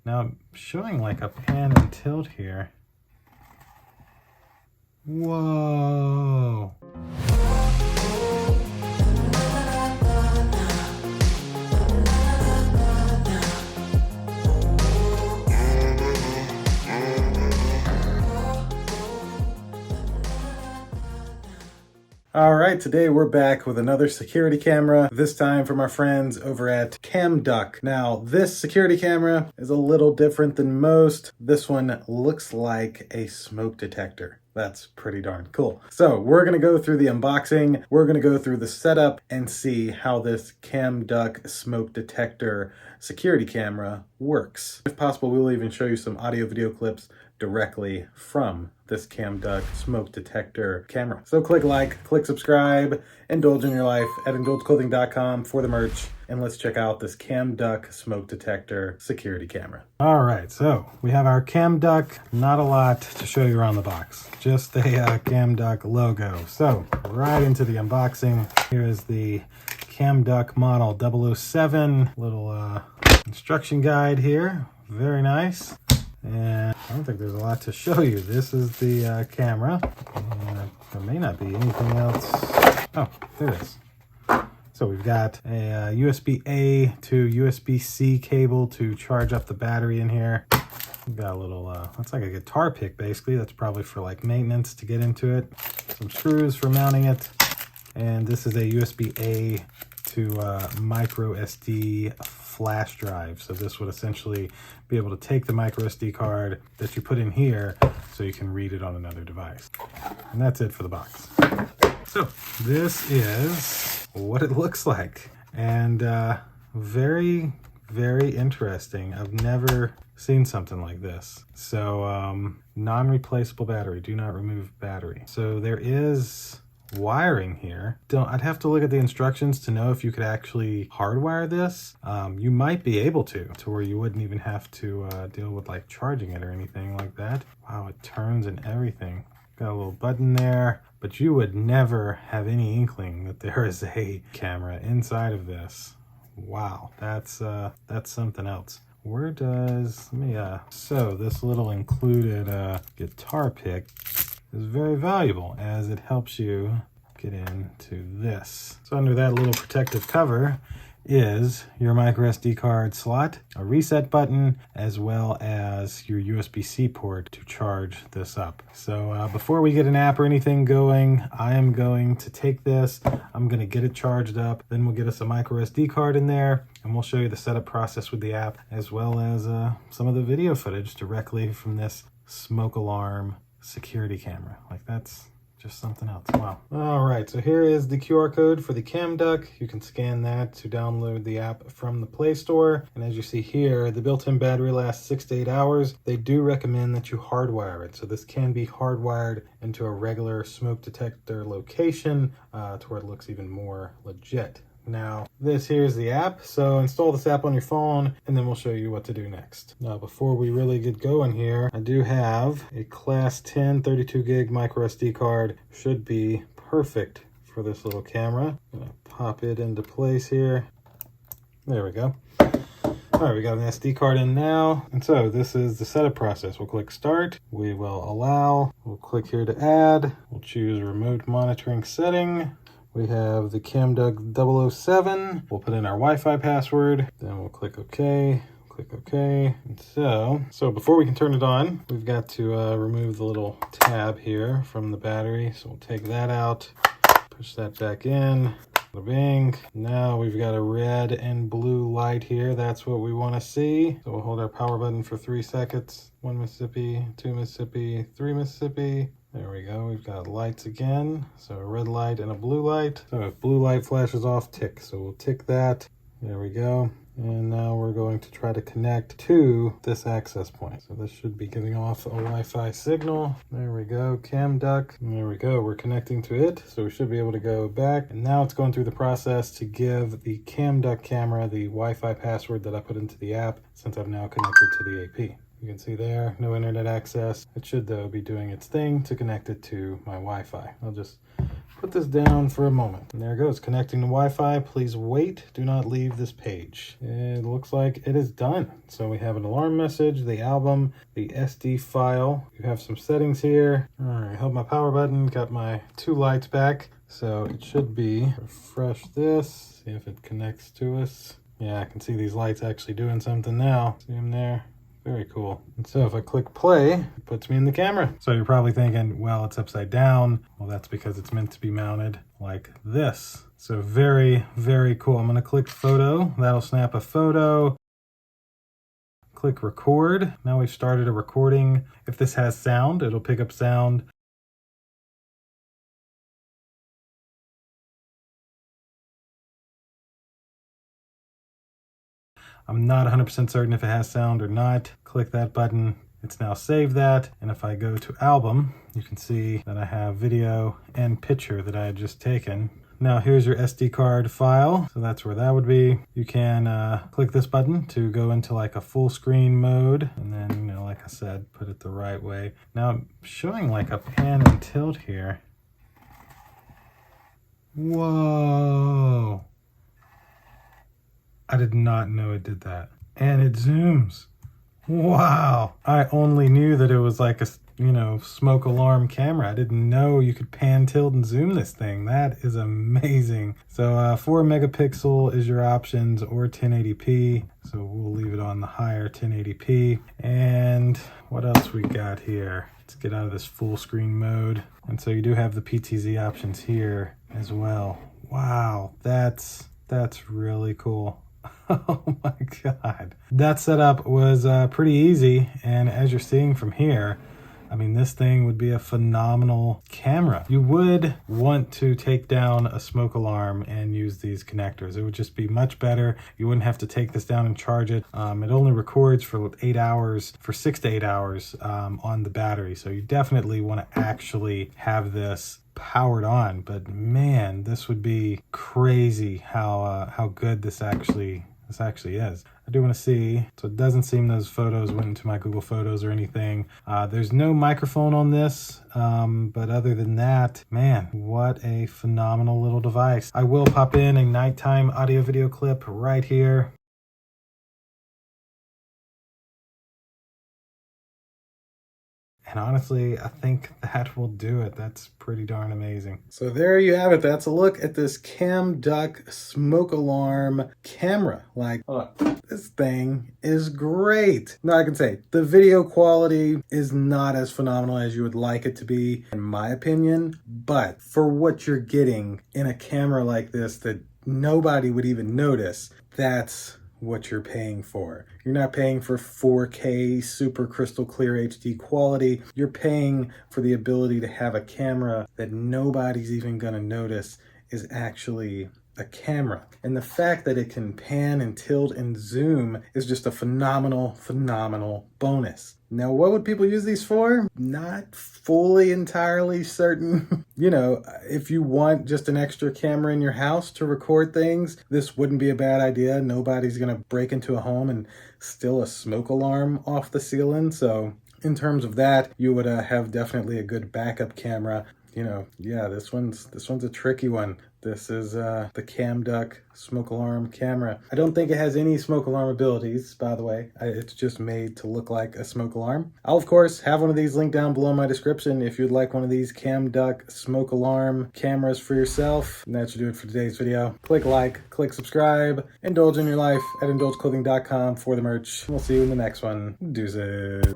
Now I'm showing like a pan and tilt here. Whoa. All right, today we're back with another security camera, this time from our friends over at Camduck. Now, this security camera is a little different than most. This one looks like a smoke detector. That's pretty darn cool. So we're gonna go through the unboxing, we're gonna go through the setup and see how this Camduck Smoke Detector security camera works. If possible, we'll even show you some audio video clips directly from this Camduck Smoke Detector camera. So click like, click subscribe, indulge in your life at indulgeclothing.com for the merch, and let's check out this Camduck Smoke Detector security camera. All right, so we have our Camduck, not a lot to show you around the box, just a Camduck logo. So right into the unboxing. Here is the Camduck model 007, little instruction guide here, very nice. And I don't think there's a lot to show you. This is the camera. And there may not be anything else. Oh, there it is. So we've got a USB-A to USB-C cable to charge up the battery in here. We've got a little, looks like a guitar pick basically. That's probably for like maintenance to get into it. Some screws for mounting it. And this is a USB-A to micro SD flash drive. So this would essentially be able to take the micro SD card that you put in here so you can read it on another device. And that's it for the box. So this is what it looks like. And very, very interesting. I've never seen something like this. So non-replaceable battery, do not remove battery. So there is wiring here. I'd have to look at the instructions to know if you could actually hardwire this. You might be able to where you wouldn't even have to deal with like charging it or anything like that. Wow, it turns and everything. Got a little button there, but you would never have any inkling that there is a camera inside of this. Wow, that's something else. Where does, let me, so this little included guitar pick is very valuable as it helps you get into this. So under that little protective cover is your micro SD card slot, a reset button, as well as your USB-C port to charge this up. So before we get an app or anything going, I am going to take this, I'm going to get it charged up, then we'll get us a micro SD card in there, and we'll show you the setup process with the app, as well as some of the video footage directly from this smoke alarm security camera. Like, that's just something else. Wow. All right, so here is the QR code for the Camduck. You can scan that to download the app from the Play Store. And as you see here, the built-in battery lasts 6 to 8 hours. They do recommend that you hardwire it. So this can be hardwired into a regular smoke detector location to where it looks even more legit. Now, this here is the app, so install this app on your phone, and then we'll show you what to do next. Now, before we really get going here, I do have a Class 10 32 gig micro SD card. Should be perfect for this little camera. I'm gonna pop it into place here. There we go. All right, we got an SD card in now. And so this is the setup process. We'll click start. We will allow. We'll click here to add. We'll choose remote monitoring setting. We have the Camduck 007. We'll put in our Wi-Fi password. Then we'll click OK. Click OK. And so before we can turn it on, we've got to remove the little tab here from the battery. So we'll take that out, push that back in. Bing. Now we've got a red and blue light here. That's what we want to see. So we'll hold our power button for 3 seconds. 1 Mississippi, 2 Mississippi, 3 Mississippi. There we go. We've got lights again. So a red light and a blue light. So if blue light flashes off, tick. So we'll tick that. There we go. And now we're going to try to connect to this access point. So this should be giving off a Wi-Fi signal. There we go, Camduck. And there we go, we're connecting to it. So we should be able to go back. And now it's going through the process to give the Camduck camera the Wi-Fi password that I put into the app, since I've now connected to the AP. You can see there, no internet access. It should though be doing its thing to connect it to my Wi-Fi. I'll just put this down for a moment. And there it goes, connecting to Wi-Fi. Please wait, do not leave this page. It looks like it is done. So we have an alarm message, the album, the SD file. You have some settings here. All right, held my power button, got my 2 lights back. So it should be, refresh this, see if it connects to us. Yeah, I can see these lights actually doing something now. See them there? Very cool. And so if I click play, it puts me in the camera. So you're probably thinking, well, it's upside down. Well, that's because it's meant to be mounted like this. So very, very cool. I'm gonna click photo. That'll snap a photo. Click record. Now we've started a recording. If this has sound, it'll pick up sound. I'm not 100% certain if it has sound or not. Click that button. It's now saved that. And if I go to album, you can see that I have video and picture that I had just taken. Now here's your SD card file. So that's where that would be. You can click this button to go into like a full screen mode. And then, you know, like I said, put it the right way. Now I'm showing like a pan and tilt here. Whoa. I did not know it did that. And it zooms. Wow. I only knew that it was like a, you know, smoke alarm camera. I didn't know you could pan, tilt, and zoom this thing. That is amazing. So 4 megapixel is your options, or 1080p. So we'll leave it on the higher 1080p. And what else we got here? Let's get out of this full screen mode. And so you do have the PTZ options here as well. Wow, that's really cool. Oh my God. That setup was pretty easy. And as you're seeing from here, I mean, this thing would be a phenomenal camera. You would want to take down a smoke alarm and use these connectors. It would just be much better. You wouldn't have to take this down and charge it. It only records for 8 hours, for 6 to 8 hours on the battery. So you definitely want to actually have this powered on. But man, this would be crazy how good this actually is. I do want to see, so it doesn't seem those photos went into my Google Photos or anything. There's no microphone on this, but other than that, man, what a phenomenal little device. I will pop in a nighttime audio video clip right here. And honestly, I think that will do it. That's pretty darn amazing. So there you have it. That's a look at this Camduck Smoke Alarm Camera. Like, this thing is great. Now I can say the video quality is not as phenomenal as you would like it to be, in my opinion. But for what you're getting in a camera like this that nobody would even notice, that's what you're paying for. You're not paying for 4K super crystal clear HD quality. You're paying for the ability to have a camera that nobody's even gonna notice is actually a camera. And the fact that it can pan and tilt and zoom is just a phenomenal bonus. Now, what would people use these for? Not fully entirely certain. You know, if you want just an extra camera in your house to record things, this wouldn't be a bad idea. Nobody's gonna break into a home and steal a smoke alarm off the ceiling. So in terms of that, you would have definitely a good backup camera. You know, yeah, this one's a tricky one. This is the Camduck Smoke Alarm Camera. I don't think it has any smoke alarm abilities, by the way. It's just made to look like a smoke alarm. I'll, of course, have one of these linked down below in my description if you'd like one of these Camduck Smoke Alarm cameras for yourself. And that should do it for today's video. Click like, click subscribe, indulge in your life at indulgeclothing.com for the merch. We'll see you in the next one. Deuces.